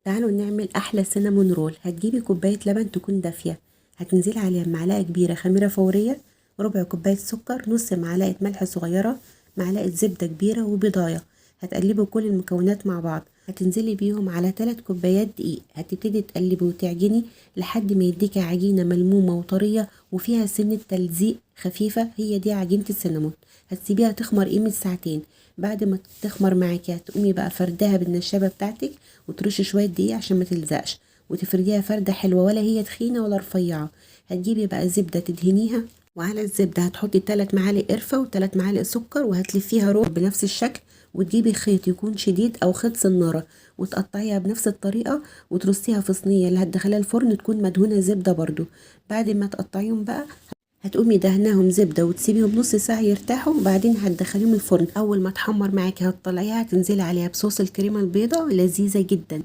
تعالوا نعمل احلى سينامون رول. هتجيبي كوبايه لبن تكون دافيه، هتنزلي عليها معلقه كبيره خميره فوريه، ربع كوبايه سكر، نص معلقه ملح صغيره، معلقه زبده كبيره، وبيضايه. هتقلبوا كل المكونات مع بعض، هتنزلي بيهم على 3 كوبايات دقيق. هتبتدي تقلبي وتعجني لحد ما يديكي عجينه ملمومه وطريه وفيها سنه تلزيق خفيفه. هي دي عجينه السينامون. هتسيبيها تخمر قيمه ساعتين. بعد ما تخمر معاكي هتقومي بقى فردها بالنشابه بتاعتك، وترشي شويه دقيق عشان ما تلزقش، وتفرديها فرده حلوه، ولا هي تخينه ولا رفيعه. هتجيبي بقى زبده تدهنيها، وعلى الزبده هتحطي 3 معالق قرفه و3 معالق سكر، وهتلفيها رول بنفس الشكل. وتجيبي خيط يكون شديد او خيط سناره، وتقطعيها بنفس الطريقه، وترصيها في صينيه اللي هتدخليها الفرن تكون مدهونه زبده برضو. بعد ما تقطعيهم بقى هتقومي دهناهم زبده وتسيبيهم نص ساعه يرتاحوا، وبعدين هتدخليهم الفرن. اول ما تحمر معاكي هتطلعيها، تنزلي عليها بصوص الكريمه البيضاء، لذيذه جدا.